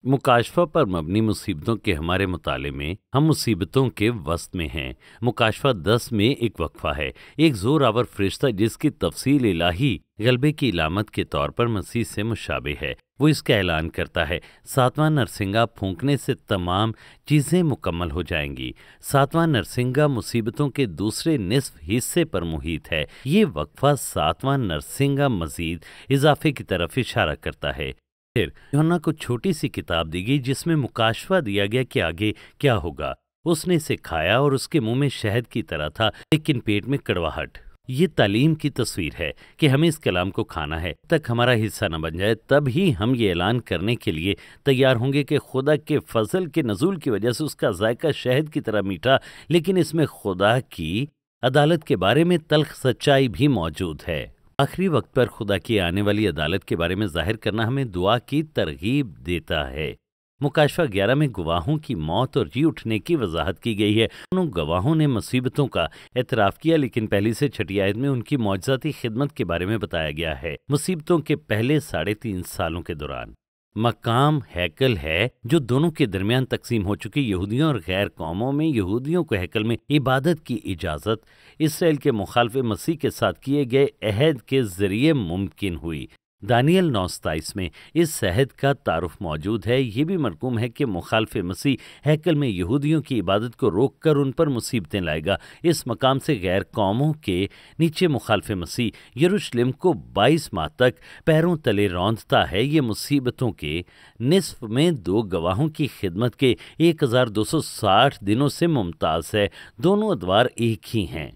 مکاشفہ پر مبنی مصیبتوں کے ہمارے مطالعے میں ہم مصیبتوں کے وسط میں ہیں۔ مکاشفہ 10 میں ایک وقفہ ہے، ایک زور آور فرشتہ جس کی تفصیل الہی غلبے کی علامت کے طور پر مسیح سے مشابہ ہے، وہ اس کا اعلان کرتا ہے 7واں نرسنگا پھونکنے سے تمام چیزیں مکمل ہو جائیں گی۔ 7واں نرسنگا مصیبتوں کے دوسرے نصف حصے پر محیط ہے۔ یہ وقفہ 7واں نرسنگا مزید اضافے کی طرف اشارہ کرتا ہے۔ پھر یوحنا کو چھوٹی سی کتاب دی گئی جس میں مکاشفہ دیا گیا کہ آگے کیا ہوگا۔ اس نے اسے کھایا اور اس کے منہ میں شہد کی طرح تھا لیکن پیٹ میں کڑواہٹ۔ یہ تعلیم کی تصویر ہے کہ ہمیں اس کلام کو کھانا ہے تک ہمارا حصہ نہ بن جائے، تب ہی ہم یہ اعلان کرنے کے لیے تیار ہوں گے کہ خدا کے فضل کے نزول کی وجہ سے اس کا ذائقہ شہد کی طرح میٹھا، لیکن اس میں خدا کی عدالت کے بارے میں تلخ سچائی بھی موجود ہے۔ آخری وقت پر خدا کی آنے والی عدالت کے بارے میں ظاہر کرنا ہمیں دعا کی ترغیب دیتا ہے۔ مکاشفہ 11 میں گواہوں کی موت اور جی اٹھنے کی وضاحت کی گئی ہے۔ انہوں گواہوں نے مصیبتوں کا اعتراف کیا، لیکن پہلی سے 6 آیت میں ان کی معجزاتی خدمت کے بارے میں بتایا گیا ہے۔ مصیبتوں کے پہلے 3.5 سالوں کے دوران مقام ہیکل ہے جو دونوں کے درمیان تقسیم ہو چکی یہودیوں اور غیر قوموں میں۔ یہودیوں کو ہیکل میں عبادت کی اجازت اسرائیل کے مخالف مسیح کے ساتھ کیے گئے عہد کے ذریعے ممکن ہوئی۔ دانیل 9:27 میں اس عہد کا تعارف موجود ہے۔ یہ بھی مرقوم ہے کہ مخالف مسیح ہیکل میں یہودیوں کی عبادت کو روک کر ان پر مصیبتیں لائے گا۔ اس مقام سے غیر قوموں کے نیچے مخالف مسیح یروشلم کو 22 ماہ تک پیروں تلے روندتا ہے۔ یہ مصیبتوں کے نصف میں 2 گواہوں کی خدمت کے 1260 دنوں سے ممتاز ہے۔ دونوں ادوار ایک ہی ہیں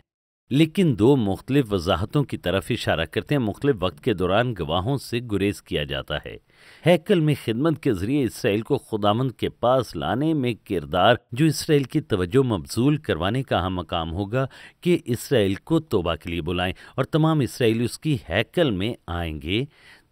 لیکن 2 مختلف وضاحتوں کی طرف اشارہ کرتے ہیں۔ مختلف وقت کے دوران گواہوں سے گریز کیا جاتا ہے۔ ہیکل میں خدمت کے ذریعے اسرائیل کو خداوند کے پاس لانے میں کردار جو اسرائیل کی توجہ مبذول کروانے کا اہم مقام ہوگا کہ اسرائیل کو توبہ کے لیے بلائیں اور تمام اسرائیلی اس کی ہیکل میں آئیں گے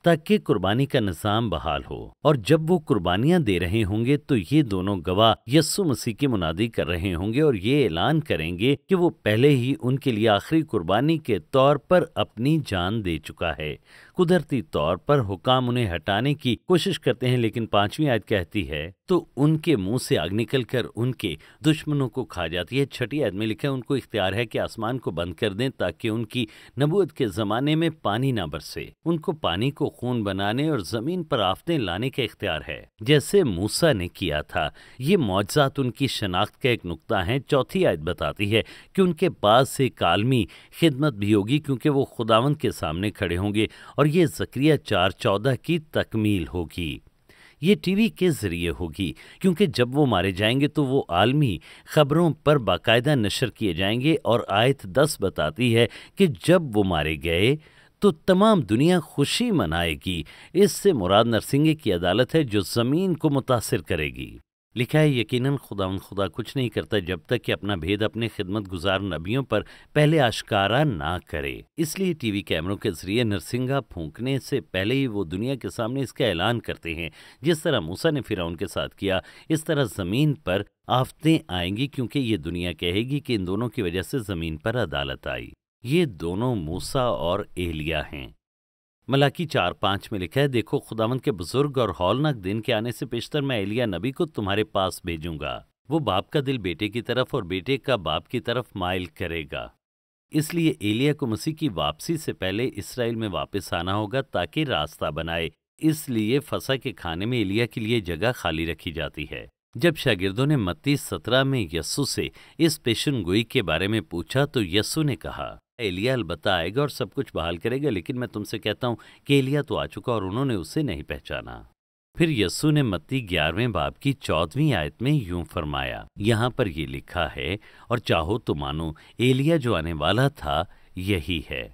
تاکہ قربانی کا نظام بحال ہو، اور جب وہ قربانیاں دے رہے ہوں گے تو یہ دونوں گواہ یسوع مسیح کی منادی کر رہے ہوں گے اور یہ اعلان کریں گے کہ وہ پہلے ہی ان کے لیے آخری قربانی کے طور پر اپنی جان دے چکا ہے۔ قدرتی طور پر حکام انہیں ہٹانے کی کوشش کرتے ہیں، لیکن 5ویں آیت کہتی ہے تو ان کے منہ سے آگ نکل کر ان کے دشمنوں کو کھا جاتی ہے۔ 6 آیت میں لکھا ہے ان کو اختیار ہے کہ آسمان کو بند کر دیں تاکہ ان کی نبوت کے زمانے میں پانی نہ برسے۔ ان کو پانی کو خون بنانے اور زمین پر آفتیں لانے کا اختیار ہے جیسے موسیٰ نے کیا تھا۔ یہ معجزات ان کی شناخت کا ایک نقطہ ہیں۔ 4 آیت بتاتی ہے کہ ان کے پاس ایک عالمی خدمت بھی ہوگی کیونکہ وہ خداوند کے سامنے کھڑے ہوں گے، اور یہ زکریا 4:14 کی تکمیل ہوگی۔ یہ ٹی وی کے ذریعے ہوگی کیونکہ جب وہ مارے جائیں گے تو وہ عالمی خبروں پر باقاعدہ نشر کیے جائیں گے، اور آیت 10 بتاتی ہے کہ جب وہ مارے گئے تو تمام دنیا خوشی منائے گی۔ اس سے مراد نرسنگے کی عدالت ہے جو زمین کو متاثر کرے گی۔ لکھا ہے یقیناً خدا کچھ نہیں کرتا جب تک کہ اپنا بھید اپنے خدمت گزار نبیوں پر پہلے آشکارا نہ کرے۔ اس لیے ٹی وی کیمروں کے ذریعے نرسنگا پھونکنے سے پہلے ہی وہ دنیا کے سامنے اس کا اعلان کرتے ہیں۔ جس طرح موسیٰ نے فرعون کے ساتھ کیا، اس طرح زمین پر آفتیں آئیں گی کیونکہ یہ دنیا کہے گی کہ ان دونوں کی وجہ سے زمین پر عدالت آئی۔ یہ دونوں موسیٰ اور ایلیا ہیں۔ ملاکی 4:5 میں لکھا ہے دیکھو خداوند کے بزرگ اور ہولناک دن کے آنے سے پیشتر میں ایلیا نبی کو تمہارے پاس بھیجوں گا۔ وہ باپ کا دل بیٹے کی طرف اور بیٹے کا باپ کی طرف مائل کرے گا۔ اس لیے ایلیا کو مسیح کی واپسی سے پہلے اسرائیل میں واپس آنا ہوگا تاکہ راستہ بنائے۔ اس لیے فسح کے کھانے میں ایلیا کے لیے جگہ خالی رکھی جاتی ہے۔ جب شاگردوں نے متی 17 میں یسوع سے اس پیشن گوئی کے بارے میں پوچھا تو یسوع نے کہا ایلیا البتہ آئے گا اور سب کچھ بحال کرے گا، لیکن میں تم سے کہتا ہوں کہ ایلیا تو آ چکا اور انہوں نے اسے نہیں پہچانا۔ پھر یسوع نے متی 11 باب کی 14 آیت میں یوں فرمایا، یہاں پر یہ لکھا ہے اور چاہو تو مانو ایلیا جو آنے والا تھا یہی ہے۔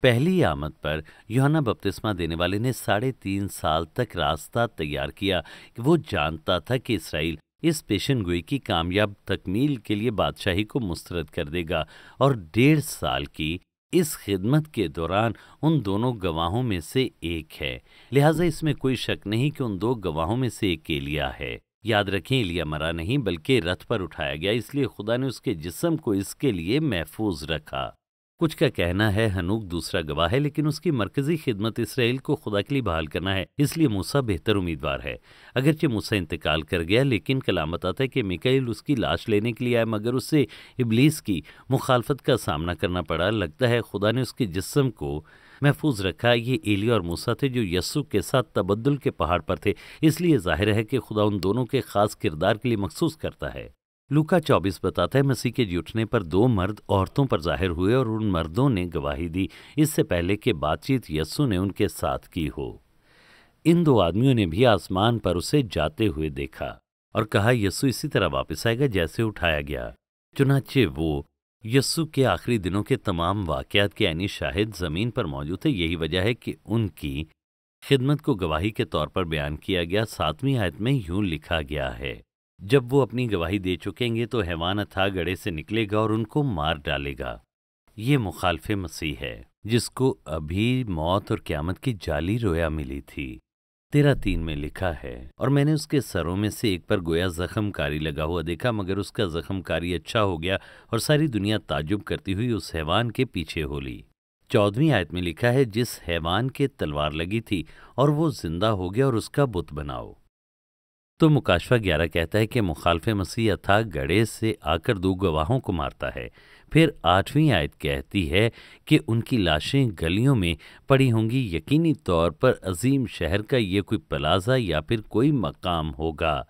پہلی آمد پر یوحنا بپتسمہ دینے والے نے 3.5 سال تک راستہ تیار کیا کہ وہ جانتا تھا کہ اسرائیل اس پیشن گوئی کی کامیاب تکمیل کے لیے بادشاہی کو مسترد کر دے گا، اور 1.5 سال کی اس خدمت کے دوران ان دونوں گواہوں میں سے ایک ہے۔ لہٰذا اس میں کوئی شک نہیں کہ ان 2 گواہوں میں سے ایک ایلیا ہے۔ یاد رکھیں ایلیا مرا نہیں بلکہ رتھ پر اٹھایا گیا، اس لیے خدا نے اس کے جسم کو اس کے لیے محفوظ رکھا۔ کچھ کا کہنا ہے ہنوک دوسرا گواہ ہے، لیکن اس کی مرکزی خدمت اسرائیل کو خدا کے لیے بحال کرنا ہے، اس لیے موسیٰ بہتر امیدوار ہے۔ اگرچہ موسیٰ انتقال کر گیا، لیکن کلام بتاتا ہے کہ میکائیل اس کی لاش لینے کے لیے آیا، مگر اسے ابلیس کی مخالفت کا سامنا کرنا پڑا۔ لگتا ہے خدا نے اس کے جسم کو محفوظ رکھا۔ یہ ایلیا اور موسیٰ تھے جو یسوع کے ساتھ تبدل کے پہاڑ پر تھے، اس لیے ظاہر ہے کہ خدا ان دونوں کے خاص کردار کے لیے مخصوص کرتا ہے۔ لوکا 24 بتاتا ہے مسیح کے جی اٹھنے پر 2 مرد عورتوں پر ظاہر ہوئے اور ان مردوں نے گواہی دی، اس سے پہلے کہ بات چیت یسوع نے ان کے ساتھ کی ہو۔ ان 2 آدمیوں نے بھی آسمان پر اسے جاتے ہوئے دیکھا اور کہا یسوع اسی طرح واپس آئے گا جیسے اٹھایا گیا۔ چنانچہ وہ یسوع کے آخری دنوں کے تمام واقعات کے عینی شاہد زمین پر موجود تھے۔ یہی وجہ ہے کہ ان کی خدمت کو گواہی کے طور پر بیان کیا گیا۔ 7ویں آیت میں یوں لکھا گیا ہے، جب وہ اپنی گواہی دے چکیں گے تو حیوان اتھاہ گڑھے سے نکلے گا اور ان کو مار ڈالے گا۔ یہ مخالف مسیح ہے جس کو ابھی موت اور قیامت کی جعلی رویا ملی تھی۔ 13:3 میں لکھا ہے، اور میں نے اس کے سروں میں سے ایک پر گویا زخم کاری لگا ہوا دیکھا، مگر اس کا زخم کاری اچھا ہو گیا اور ساری دنیا تعجب کرتی ہوئی اس حیوان کے پیچھے ہو لی۔ 14ویں آیت میں لکھا ہے، جس حیوان کے تلوار لگی تھی اور وہ زندہ ہو گیا اور اس کا بت بناؤ۔ تو مکاشفہ 11 کہتا ہے کہ مخالف مسیح اتھاہ گڑھے سے آ کر 2 گواہوں کو مارتا ہے۔ پھر 8ویں آیت کہتی ہے کہ ان کی لاشیں گلیوں میں پڑی ہوں گی۔ یقینی طور پر عظیم شہر کا یہ کوئی پلازا یا پھر کوئی مقام ہوگا،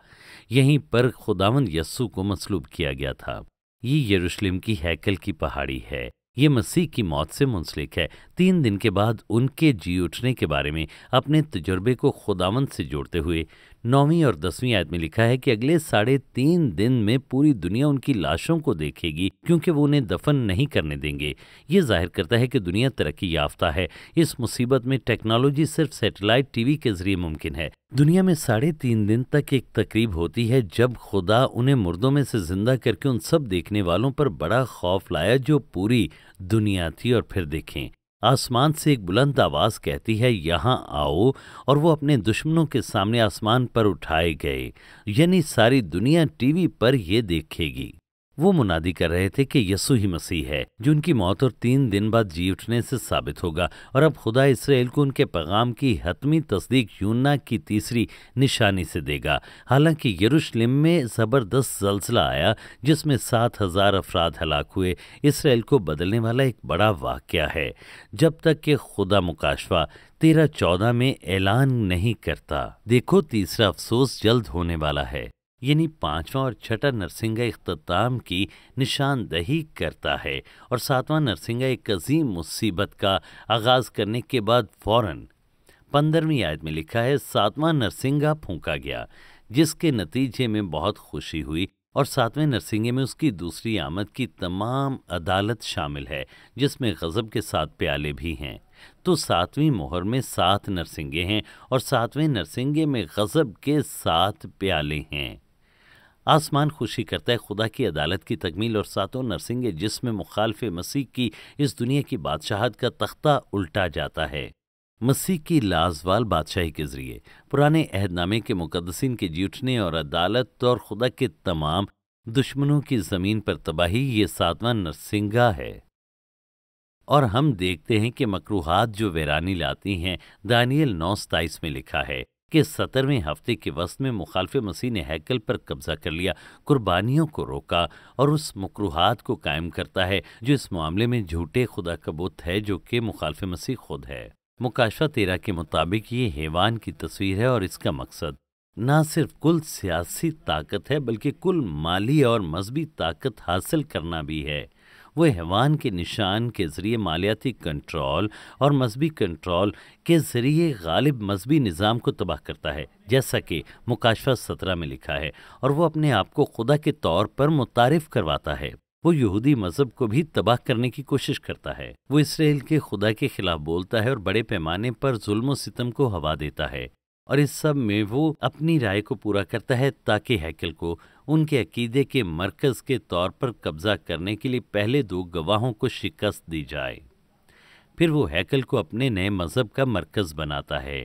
یہیں پر خداوند یسوع کو مصلوب کیا گیا تھا۔ یہ یروشلم کی ہیکل کی پہاڑی ہے، یہ مسیح کی موت سے منسلک ہے۔ 3 دن کے بعد ان کے جی اٹھنے کے بارے میں اپنے تجربے کو خداوند سے جوڑتے ہوئے 9ویں اور 10ویں آیت میں لکھا ہے کہ اگلے 3.5 دن میں پوری دنیا ان کی لاشوں کو دیکھے گی، کیونکہ وہ انہیں دفن نہیں کرنے دیں گے۔ یہ ظاہر کرتا ہے کہ دنیا ترقی یافتہ ہے۔ اس مصیبت میں ٹیکنالوجی صرف سیٹلائٹ ٹی وی کے ذریعے ممکن ہے۔ دنیا میں 3.5 دن تک ایک تقریب ہوتی ہے جب خدا انہیں مردوں میں سے زندہ کر کے ان سب دیکھنے والوں پر بڑا خوف لایا جو پوری دنیا تھی۔ اور پھر دیکھیں، آسمان سے ایک بلند آواز کہتی ہے، یہاں آؤ، اور وہ اپنے دشمنوں کے سامنے آسمان پر اٹھائے گئے، یعنی ساری دنیا ٹی وی پر یہ دیکھے گی۔ وہ منادی کر رہے تھے کہ یسوع ہی مسیح ہے جو ان کی موت اور 3 دن بعد جی اٹھنے سے ثابت ہوگا، اور اب خدا اسرائیل کو ان کے پیغام کی حتمی تصدیق یونا کی تیسری نشانی سے دے گا۔ حالانکہ یروشلم میں زبردست زلزلہ آیا جس میں 7,000 افراد ہلاک ہوئے، اسرائیل کو بدلنے والا ایک بڑا واقعہ ہے، جب تک کہ خدا مکاشفہ 13:14 میں اعلان نہیں کرتا۔ دیکھو، تیسرا افسوس جلد ہونے والا ہے، یعنی 5واں اور 6واں نرسنگا اختتام کی نشاندہی کرتا ہے، اور 7واں نرسنگا ایک عظیم مصیبت کا آغاز کرنے کے بعد فوراً 15ویں آیت میں لکھا ہے، 7واں نرسنگا پھونکا گیا، جس کے نتیجے میں بہت خوشی ہوئی، اور 7ویں نرسنگے میں اس کی دوسری آمد کی تمام عدالت شامل ہے، جس میں غضب کے 7 پیالے بھی ہیں۔ تو 7ویں مہر میں 7 نرسنگے ہیں، اور 7ویں نرسنگے میں غضب کے 7 پیالے ہیں۔ آسمان خوشی کرتا ہے خدا کی عدالت کی تکمیل، اور 7 نرسنگے جس میں مخالف مسیح کی اس دنیا کی بادشاہت کا تختہ الٹا جاتا ہے مسیح کی لازوال بادشاہی کے ذریعے۔ پرانے عہد نامے کے مقدسین کے جی اٹھنے اور عدالت اور خدا کے تمام دشمنوں کی زمین پر تباہی، یہ 7واں نرسنگا ہے۔ اور ہم دیکھتے ہیں کہ مکروہات جو ویرانی لاتی ہیں، دانیل 9:27 میں لکھا ہے کہ 17ویں ہفتے کے وسط میں مخالف مسیح نے ہیکل پر قبضہ کر لیا، قربانیوں کو روکا، اور اس مکروہات کو قائم کرتا ہے جو اس معاملے میں جھوٹے خدا کا بت ہے، جو کہ مخالف مسیح خود ہے۔ مکاشفہ 13 کے مطابق یہ حیوان کی تصویر ہے، اور اس کا مقصد نہ صرف کل سیاسی طاقت ہے بلکہ کل مالی اور مذہبی طاقت حاصل کرنا بھی ہے۔ وہ حیوان کے نشان کے ذریعے مالیاتی کنٹرول اور مذہبی کنٹرول کے ذریعے غالب مذہبی نظام کو تباہ کرتا ہے، جیسا کہ مکاشفہ 17 میں لکھا ہے، اور وہ اپنے آپ کو خدا کے طور پر متعارف کرواتا ہے۔ وہ یہودی مذہب کو بھی تباہ کرنے کی کوشش کرتا ہے۔ وہ اسرائیل کے خدا کے خلاف بولتا ہے اور بڑے پیمانے پر ظلم و ستم کو ہوا دیتا ہے، اور اس سب میں وہ اپنی رائے کو پورا کرتا ہے تاکہ ہیکل کو ان کے عقیدے کے مرکز کے طور پر قبضہ کرنے کے لیے پہلے 2 گواہوں کو شکست دی جائے۔ پھر وہ ہیکل کو اپنے نئے مذہب کا مرکز بناتا ہے،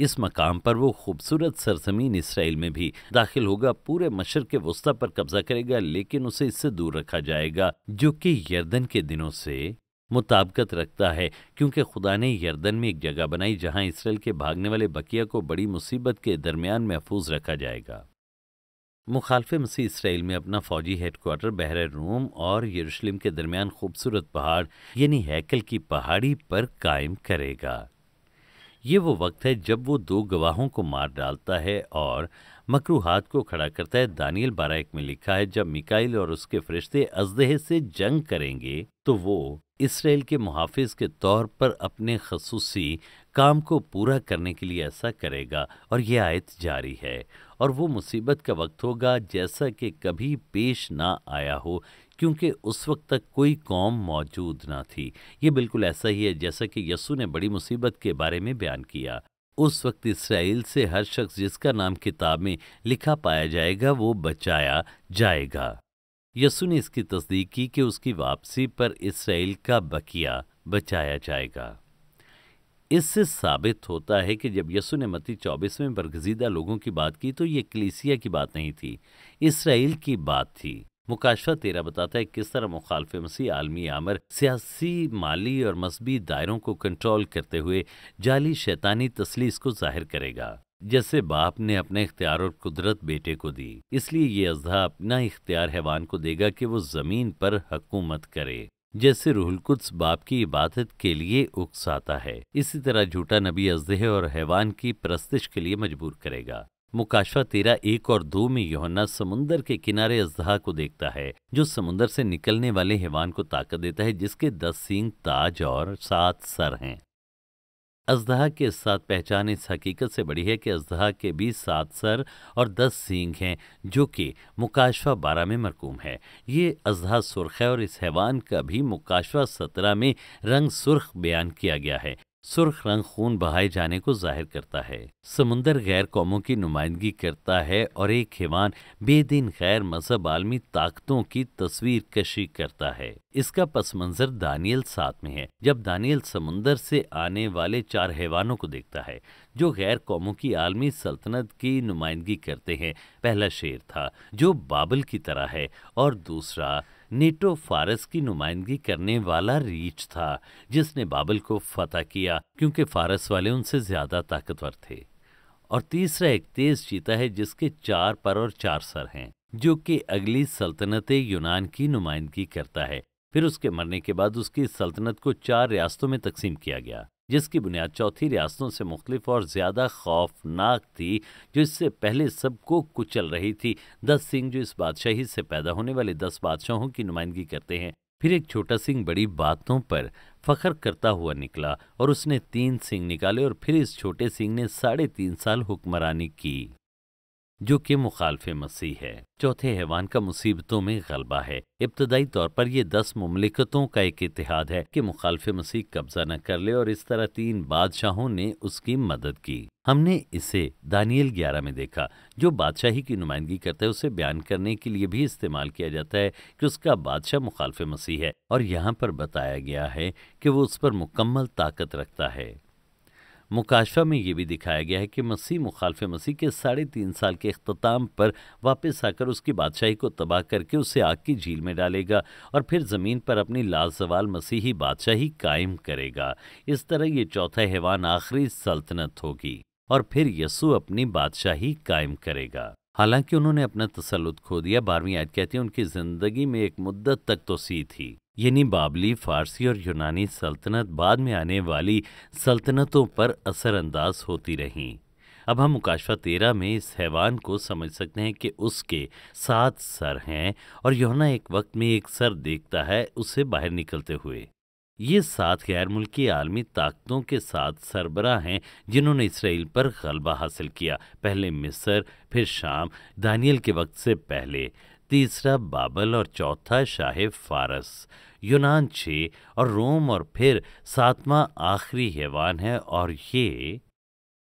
اس مقام پر وہ خوبصورت سرزمین اسرائیل میں بھی داخل ہوگا، پورے مشرق وسطیٰ پر قبضہ کرے گا، لیکن اسے اس سے دور رکھا جائے گا، جو کہ یردن کے دنوں سے مطابقت رکھتا ہے، کیونکہ خدا نے یردن میں ایک جگہ بنائی جہاں اسرائیل کے بھاگنے والے بقیہ کو بڑی مصیبت کے درمیان محفوظ رکھا جائے گا۔ مخالف مسیح اسرائیل میں اپنا فوجی ہیڈ کوارٹر بحر روم اور یروشلم کے درمیان خوبصورت پہاڑ یعنی ہیکل کی پہاڑی پر قائم کرے گا۔ یہ وہ وقت ہے جب وہ 2 گواہوں کو مار ڈالتا ہے اور مکروہات کو کھڑا کرتا ہے۔ دانیل 12:1 میں لکھا ہے، جب میکائیل اور اس کے فرشتے اژدہے سے جنگ کریں گے تو وہ اسرائیل کے محافظ کے طور پر اپنے خصوصی کام کو پورا کرنے کے لیے ایسا کرے گا۔ اور یہ آیت جاری ہے، اور وہ مصیبت کا وقت ہوگا جیسا کہ کبھی پیش نہ آیا ہو، کیونکہ اس وقت تک کوئی قوم موجود نہ تھی۔ یہ بالکل ایسا ہی ہے جیسا کہ یسوع نے بڑی مصیبت کے بارے میں بیان کیا۔ اس وقت اسرائیل سے ہر شخص جس کا نام کتاب میں لکھا پایا جائے گا وہ بچایا جائے گا۔ یسوع نے اس کی تصدیق کی کہ اس کی واپسی پر اسرائیل کا بقیہ بچایا جائے گا۔ اس سے ثابت ہوتا ہے کہ جب یسوع نے متی 24 میں برگزیدہ لوگوں کی بات کی تو یہ کلیسیا کی بات نہیں تھی، اسرائیل کی بات تھی۔ مکاشفہ 13 بتاتا ہے کس طرح مخالف مسیح عالمی آمر سیاسی، مالی اور مذہبی دائروں کو کنٹرول کرتے ہوئے جعلی شیطانی تثلیث کو ظاہر کرے گا۔ جیسے باپ نے اپنا اختیار اور قدرت بیٹے کو دی، اس لیے یہ اژدہا اپنا اختیار حیوان کو دے گا کہ وہ زمین پر حکومت کرے۔ جیسے روح القدس باپ کی عبادت کے لیے اکساتا ہے، اسی طرح جھوٹا نبی اژدہے اور حیوان کی پرستش کے لیے مجبور کرے گا۔ مکاشفہ 13:1 اور 2 میں یوحنا سمندر کے کنارے اژدہا کو دیکھتا ہے جو سمندر سے نکلنے والے حیوان کو طاقت دیتا ہے، جس کے 10 سینگ، تاج اور 7 سر ہیں۔ اژدہا کے ساتھ پہچان اس حقیقت سے بڑی ہے کہ اژدہا کے بھی 7 سر اور 10 سینگ ہیں، جو کہ مکاشفہ 12 میں مرقوم ہے۔ یہ اژدہا سرخ ہے اور اس حیوان کا بھی مکاشفہ 17 میں رنگ سرخ بیان کیا گیا ہے۔ سرخ رنگ خون بہائے جانے کو ظاہر کرتا ہے۔ سمندر غیر قوموں کی نمائندگی کرتا ہے اور ایک حیوان بے دین غیر مذہب عالمی طاقتوں کی تصویر کشی کرتا ہے۔ اس کا پس منظر دانیل 7 میں ہے، جب دانیل سمندر سے آنے والے 4 حیوانوں کو دیکھتا ہے جو غیر قوموں کی عالمی سلطنت کی نمائندگی کرتے ہیں۔ پہلا شیر تھا جو بابل کی طرح ہے، اور دوسرا نیٹو فارس کی نمائندگی کرنے والا ریچھ تھا جس نے بابل کو فتح کیا کیونکہ فارس والے ان سے زیادہ طاقتور تھے، اور تیسرا ایک تیز چیتا ہے جس کے 4 پر اور 4 سر ہیں، جو کہ اگلی سلطنت یونان کی نمائندگی کرتا ہے۔ پھر اس کے مرنے کے بعد اس کی سلطنت کو 4 ریاستوں میں تقسیم کیا گیا، جس کی بنیاد چوتھی ریاستوں سے مختلف اور زیادہ خوفناک تھی، جو اس سے پہلے سب کو کچل رہی تھی۔ 10 سنگ جو اس بادشاہی سے پیدا ہونے والے 10 بادشاہوں کی نمائندگی کرتے ہیں۔ پھر ایک چھوٹا سنگ بڑی باتوں پر فخر کرتا ہوا نکلا، اور اس نے 3 سنگ نکالے، اور پھر اس چھوٹے سنگ نے 3.5 سال حکمرانی کی، جو کہ مخالف مسیح ہے۔ چوتھے حیوان کا مصیبتوں میں غلبہ ہے۔ ابتدائی طور پر یہ 10 مملکتوں کا ایک اتحاد ہے کہ مخالف مسیح قبضہ نہ کر لے، اور اس طرح 3 بادشاہوں نے اس کی مدد کی۔ ہم نے اسے دانیل 11 میں دیکھا، جو بادشاہی کی نمائندگی کرتا ہے۔ اسے بیان کرنے کے لیے بھی استعمال کیا جاتا ہے کہ اس کا بادشاہ مخالف مسیح ہے، اور یہاں پر بتایا گیا ہے کہ وہ اس پر مکمل طاقت رکھتا ہے۔ مکاشفہ میں یہ بھی دکھایا گیا ہے کہ مسیح مخالف مسیح کے 3.5 سال کے اختتام پر واپس آ کر اس کی بادشاہی کو تباہ کر کے اسے آگ کی جھیل میں ڈالے گا، اور پھر زمین پر اپنی لازوال مسیحی بادشاہی قائم کرے گا۔ اس طرح یہ چوتھا حیوان آخری سلطنت ہوگی، اور پھر یسوع اپنی بادشاہی قائم کرے گا۔ حالانکہ انہوں نے اپنا تسلط کھو دیا، 12ویں آیت کہتی ہے ان کی زندگی میں ایک مدت تک توسیع تھی، یعنی بابلی، فارسی اور یونانی سلطنت بعد میں آنے والی سلطنتوں پر اثر انداز ہوتی رہیں۔ اب ہم مکاشفہ 13 میں اس حیوان کو سمجھ سکتے ہیں کہ اس کے 7 سر ہیں، اور یوحنا ایک وقت میں ایک سر دیکھتا ہے اسے باہر نکلتے ہوئے۔ یہ 7 غیر ملکی عالمی طاقتوں کے 7 سربراہ ہیں جنہوں نے اسرائیل پر غلبہ حاصل کیا، پہلے مصر، پھر شام دانیل کے وقت سے پہلے، تیسرا بابل، اور چوتھا شاہ فارس، یونان 6 اور روم، اور پھر 7واں آخری حیوان ہے، اور یہ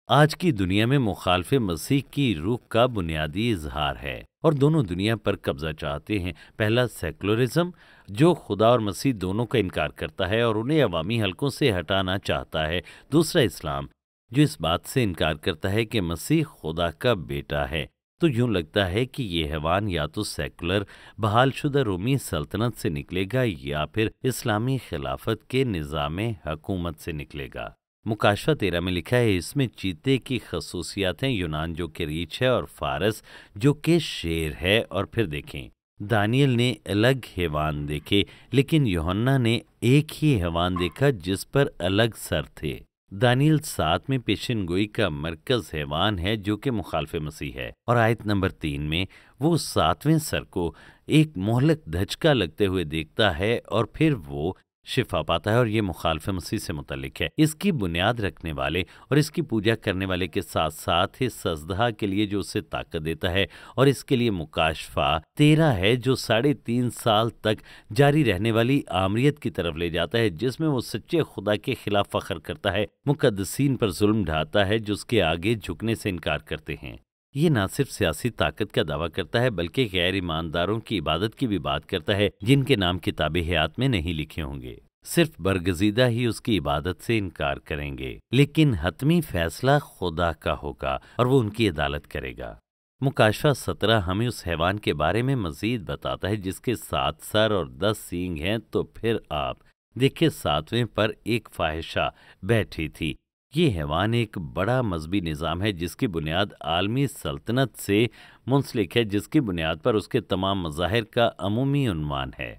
آج کی دنیا میں مخالف مسیح کی روح کا بنیادی اظہار ہے، اور دونوں دنیا پر قبضہ چاہتے ہیں۔ پہلا سیکولرزم، جو خدا اور مسیح دونوں کا انکار کرتا ہے اور انہیں عوامی حلقوں سے ہٹانا چاہتا ہے۔ دوسرا اسلام، جو اس بات سے انکار کرتا ہے کہ مسیح خدا کا بیٹا ہے، تو یوں لگتا ہے کہ یہ حیوان یا تو سیکولر بحال شدہ رومی سلطنت سے نکلے گا یا پھر اسلامی خلافت کے نظام حکومت سے نکلے گا۔ مکاشفہ 13 میں لکھا ہے، اس میں چیتے کی خصوصیات ہیں، یونان جو کہ ریچھ ہے اور فارس جو کہ شیر ہے۔ اور پھر دیکھیں، دانیل نے الگ حیوان دیکھے لیکن یوحنا نے ایک ہی حیوان دیکھا جس پر الگ سر تھے۔ دانیل 7 میں پیشن گوئی کا مرکز حیوان ہے جو کہ مخالف مسیح ہے، اور آیت نمبر 3 میں وہ 7ویں سر کو ایک مہلک دھچکا لگتے ہوئے دیکھتا ہے اور پھر وہ شفا پاتا ہے، اور یہ مخالف مسیح سے متعلق ہے۔ اس کی بنیاد رکھنے والے اور اس کی پوجا کرنے والے کے ساتھ ساتھ اس سجدہ کے لیے جو اسے طاقت دیتا ہے، اور اس کے لیے مکاشفہ 13 ہے جو 3.5 سال تک جاری رہنے والی آمریت کی طرف لے جاتا ہے، جس میں وہ سچے خدا کے خلاف فخر کرتا ہے، مقدسین پر ظلم ڈھاتا ہے جو اس کے آگے جھکنے سے انکار کرتے ہیں۔ یہ نہ صرف سیاسی طاقت کا دعویٰ کرتا ہے بلکہ غیر ایمانداروں کی عبادت کی بھی بات کرتا ہے جن کے نام کتاب حیات میں نہیں لکھے ہوں گے۔ صرف برگزیدہ ہی اس کی عبادت سے انکار کریں گے، لیکن حتمی فیصلہ خدا کا ہوگا اور وہ ان کی عدالت کرے گا۔ مکاشفہ 17 ہمیں اس حیوان کے بارے میں مزید بتاتا ہے جس کے 7 سر اور 10 سینگ ہیں۔ تو پھر آپ دیکھیں 7ویں پر ایک فاحشہ بیٹھی تھی۔ یہ حیوان ایک بڑا مذہبی نظام ہے جس کی بنیاد عالمی سلطنت سے منسلک ہے، جس کی بنیاد پر اس کے تمام مظاہر کا عمومی عنوان ہے۔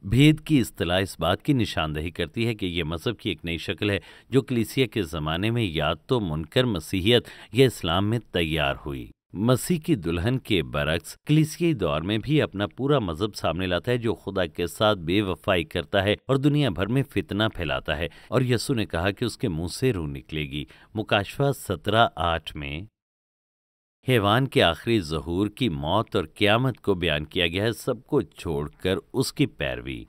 بھید کی اصطلاح اس بات کی نشاندہی کرتی ہے کہ یہ مذہب کی ایک نئی شکل ہے جو کلیسیا کے زمانے میں یا تو منکر مسیحیت یا اسلام میں تیار ہوئی۔ مسیح کی دلہن کے برعکس کلیسیائی دور میں بھی اپنا پورا مذہب سامنے لاتا ہے جو خدا کے ساتھ بے وفائی کرتا ہے اور دنیا بھر میں فتنہ پھیلاتا ہے، اور یسوع نے کہا کہ اس کے منہ سے روح نکلے گی۔ مکاشفہ 17:8 میں حیوان کے آخری ظہور کی موت اور قیامت کو بیان کیا گیا ہے۔ سب کو چھوڑ کر اس کی پیروی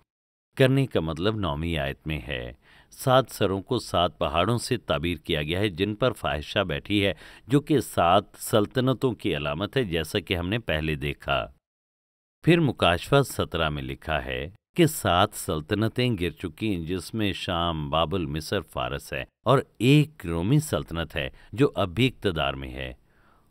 کرنے کا مطلب 9ویں آیت میں ہے۔ 7 سروں کو 7 پہاڑوں سے تعبیر کیا گیا ہے جن پر فاحشہ بیٹھی ہے، جو کہ 7 سلطنتوں کی علامت ہے جیسا کہ ہم نے پہلے دیکھا۔ پھر مکاشفہ 17 میں لکھا ہے کہ 7 سلطنتیں گر چکی ہیں، جس میں شام، بابل، مصر، فارس ہے، اور ایک رومی سلطنت ہے جو اب بھی اقتدار میں ہے،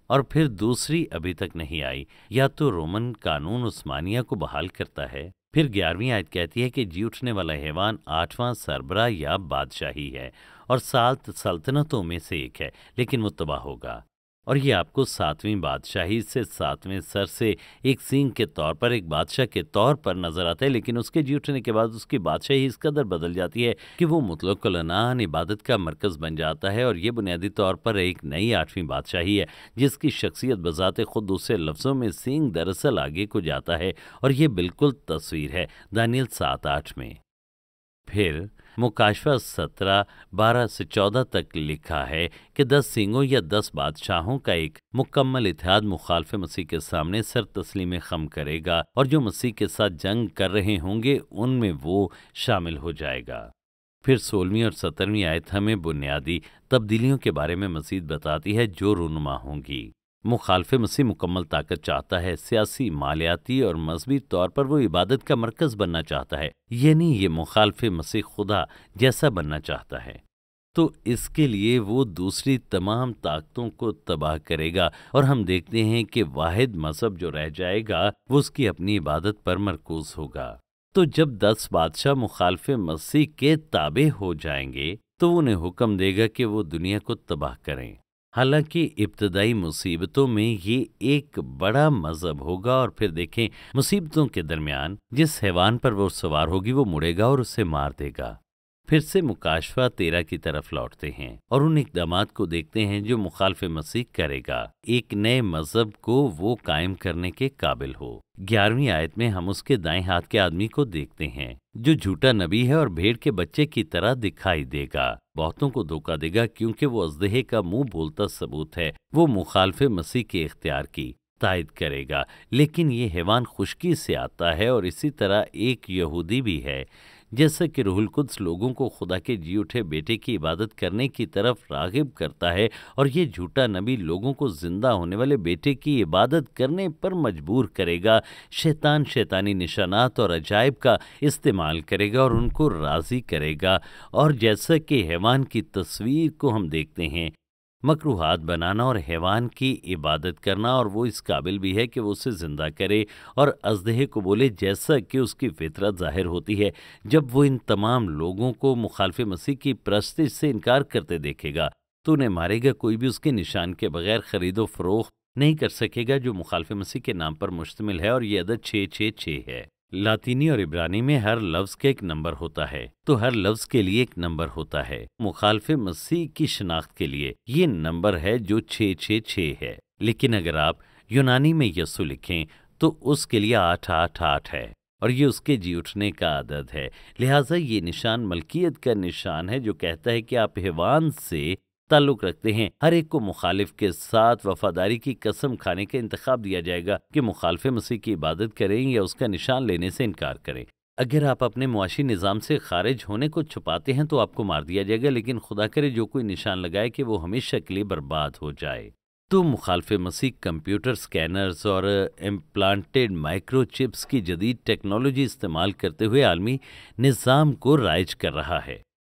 اور پھر دوسری ابھی تک نہیں آئی۔ یا تو رومن قانون عثمانیہ کو بحال کرتا ہے۔ پھر 11ویں آیت کہتی ہے کہ جی اٹھنے والا حیوان 8واں سربراہ یا بادشاہی ہے اور 7 سلطنتوں میں سے ایک ہے، لیکن وہ تباہ ہوگا، اور یہ آپ کو 7ویں بادشاہی سے 7ویں سر سے ایک سینگ کے طور پر ایک بادشاہ کے طور پر نظر آتا ہے، لیکن اس کے جی اٹھنے کے بعد اس کی بادشاہی اس قدر بدل جاتی ہے کہ وہ مطلق العنان عبادت کا مرکز بن جاتا ہے، اور یہ بنیادی طور پر ایک نئی 8ویں بادشاہی ہے جس کی شخصیت بذات خود دوسرے لفظوں میں سینگ دراصل آگے کو جاتا ہے، اور یہ بالکل تصویر ہے دانیل 7:8 میں۔ پھر مکاشفہ 17:12-14 تک لکھا ہے کہ 10 سینگوں یا 10 بادشاہوں کا ایک مکمل اتحاد مخالف مسیح کے سامنے سر تسلیم خم کرے گا، اور جو مسیح کے ساتھ جنگ کر رہے ہوں گے ان میں وہ شامل ہو جائے گا۔ پھر 16ویں اور 17ویں آیت ہمیں بنیادی تبدیلیوں کے بارے میں مزید بتاتی ہے جو رونما ہوں گی۔ مخالف مسیح مکمل طاقت چاہتا ہے، سیاسی، مالیاتی اور مذہبی طور پر وہ عبادت کا مرکز بننا چاہتا ہے، یعنی یہ مخالف مسیح خدا جیسا بننا چاہتا ہے، تو اس کے لیے وہ دوسری تمام طاقتوں کو تباہ کرے گا، اور ہم دیکھتے ہیں کہ واحد مذہب جو رہ جائے گا وہ اس کی اپنی عبادت پر مرکوز ہوگا۔ تو جب 10 بادشاہ مخالف مسیح کے تابع ہو جائیں گے تو انہیں حکم دے گا کہ وہ دنیا کو تباہ کریں۔ حالانکہ ابتدائی مصیبتوں میں یہ ایک بڑا مذہب ہوگا، اور پھر دیکھیں مصیبتوں کے درمیان جس حیوان پر وہ سوار ہوگی وہ مڑے گا اور اسے مار دے گا۔ پھر سے مکاشفہ 13 کی طرف لوٹتے ہیں اور ان اقدامات کو دیکھتے ہیں جو مخالف مسیح کرے گا، ایک نئے مذہب کو وہ قائم کرنے کے قابل ہو۔ 11ویں آیت میں ہم اس کے دائیں ہاتھ کے آدمی کو دیکھتے ہیں جو جھوٹا نبی ہے اور بھیڑ کے بچے کی طرح دکھائی دے گا، بہتوں کو دھوکہ دے گا کیونکہ وہ اژدہے کا منہ بولتا ثبوت ہے، وہ مخالف مسیح کے اختیار کی تائید کرے گا۔ لیکن یہ حیوان خشکی سے آتا ہے، اور اسی طرح ایک یہودی بھی ہے جیسا کہ روح القدس لوگوں کو خدا کے جی اٹھے بیٹے کی عبادت کرنے کی طرف راغب کرتا ہے، اور یہ جھوٹا نبی لوگوں کو زندہ ہونے والے بیٹے کی عبادت کرنے پر مجبور کرے گا، شیطان شیطانی نشانات اور عجائب کا استعمال کرے گا اور ان کو راضی کرے گا، اور جیسا کہ حیوان کی تصویر کو ہم دیکھتے ہیں، مکروہات بنانا اور حیوان کی عبادت کرنا، اور وہ اس قابل بھی ہے کہ وہ اسے زندہ کرے اور اژدہے کو بولے جیسا کہ اس کی فطرت ظاہر ہوتی ہے۔ جب وہ ان تمام لوگوں کو مخالف مسیح کی پرستش سے انکار کرتے دیکھے گا تو انہیں مارے گا۔ کوئی بھی اس کے نشان کے بغیر خرید و فروخت نہیں کر سکے گا جو مخالف مسیح کے نام پر مشتمل ہے، اور یہ عدد 666 ہے۔ لاطینی اور عبرانی میں ہر لفظ کا ایک نمبر ہوتا ہے، تو ہر لفظ کے لیے ایک نمبر ہوتا ہے۔ مخالف مسیح کی شناخت کے لیے یہ نمبر ہے جو 666 ہے، لیکن اگر آپ یونانی میں یسوع لکھیں تو اس کے لیے 888 ہے، اور یہ اس کے جی اٹھنے کا عدد ہے۔ لہٰذا یہ نشان ملکیت کا نشان ہے جو کہتا ہے کہ آپ حیوان سے تعلق رکھتے ہیں۔ ہر ایک کو مخالف کے ساتھ وفاداری کی قسم کھانے کا انتخاب دیا جائے گا کہ مخالف مسیح کی عبادت کریں یا اس کا نشان لینے سے انکار کریں۔ اگر آپ اپنے معاشی نظام سے خارج ہونے کو چھپاتے ہیں تو آپ کو مار دیا جائے گا، لیکن خدا کرے جو کوئی نشان لگائے کہ وہ ہمیشہ کے لیے برباد ہو جائے۔ تو مخالف مسیح کمپیوٹر سکینرز اور امپلانٹڈ مائکرو چپس کی جدید ٹیکنالوجی استعمال کرتے ہوئے عالمی نظام کو رائج کر رہا ہے۔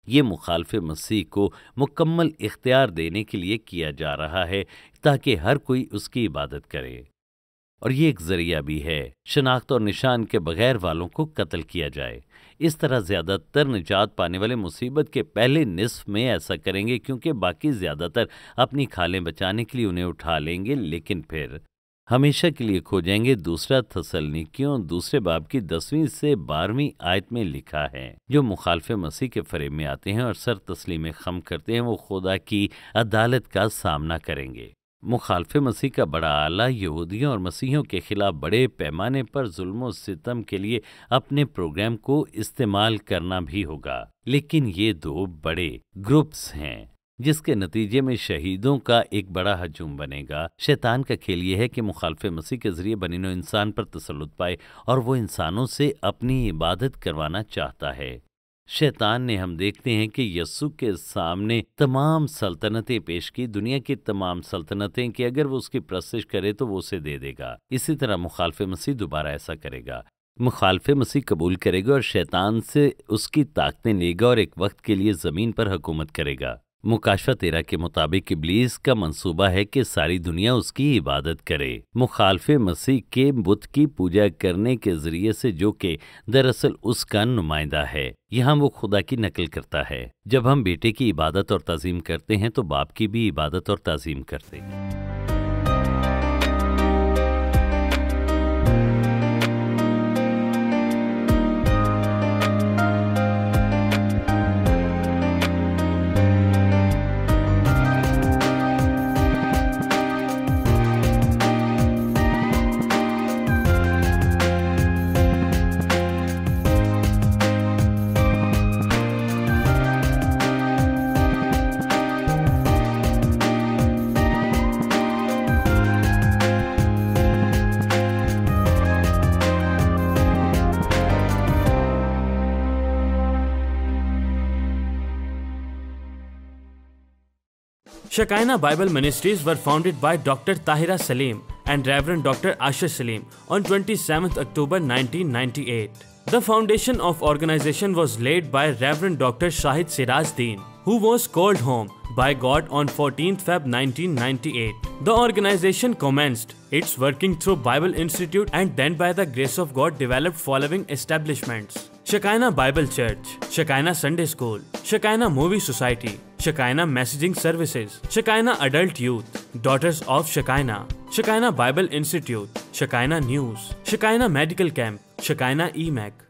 یہ مخالف مسیح کو مکمل اختیار دینے کے لیے کیا جا رہا ہے تاکہ ہر کوئی اس کی عبادت کرے، اور یہ ایک ذریعہ بھی ہے شناخت اور نشان کے بغیر والوں کو قتل کیا جائے۔ اس طرح زیادہ تر نجات پانے والے مصیبت کے پہلے نصف میں ایسا کریں گے، کیونکہ باقی زیادہ تر اپنی کھالیں بچانے کے لیے انہیں اٹھا لیں گے، لیکن پھر ہمیشہ کے لیے کھو جائیں گے۔ دوسرا تسلنیکیوں 2 باب کی 10 سے 12 آیت میں لکھا ہے، جو مخالف مسیح کے فریب میں آتے ہیں اور سر تسلیم خم کرتے ہیں وہ خدا کی عدالت کا سامنا کریں گے۔ مخالف مسیح کا بڑا آلہ یہودیوں اور مسیحیوں کے خلاف بڑے پیمانے پر ظلم و ستم کے لیے اپنے پروگرام کو استعمال کرنا بھی ہوگا، لیکن یہ 2 بڑے گروپس ہیں جس کے نتیجے میں شہیدوں کا ایک بڑا ہجوم بنے گا۔ شیطان کا کھیل یہ ہے کہ مخالف مسیح کے ذریعے بنی نوع انسان پر تسلط پائے اور وہ انسانوں سے اپنی عبادت کروانا چاہتا ہے۔ شیطان نے، ہم دیکھتے ہیں کہ یسوع کے سامنے تمام سلطنتیں پیش کی، دنیا کی تمام سلطنتیں، کہ اگر وہ اس کی پرستش کرے تو وہ اسے دے دے گا۔ اسی طرح مخالف مسیح دوبارہ ایسا کرے گا۔ مخالف مسیح قبول کرے گا اور شیطان سے اس کی طاقتیں لے گا اور ایک وقت کے لیے زمین پر حکومت کرے گا۔ مکاشفہ 13 کے مطابق ابلیس کا منصوبہ ہے کہ ساری دنیا اس کی عبادت کرے، مخالف مسیح کے بت کی پوجا کرنے کے ذریعے سے، جو کہ دراصل اس کا نمائندہ ہے۔ یہاں وہ خدا کی نقل کرتا ہے۔ جب ہم بیٹے کی عبادت اور تعظیم کرتے ہیں تو باپ کی بھی عبادت اور تعظیم کرتے ہیں۔ Shekinah Bible Ministries were founded by Dr. Tahira Salim and Reverend Dr. Asher Salim on 27th October 1998. The foundation of organization was laid by Reverend Dr. Shahid Siraj Deen, who was called home by God on 14th Feb 1998. The organization commenced its working through Bible Institute and then by the grace of God developed following establishments: Shekinah Bible Church, Shekinah Sunday School, Shekinah Movie Society, Shekinah Messaging Services, Shekinah Adult Youth, Daughters of Shekinah, Shekinah Bible Institute, Shekinah News, Shekinah Medical Camp, Shekinah EMAC.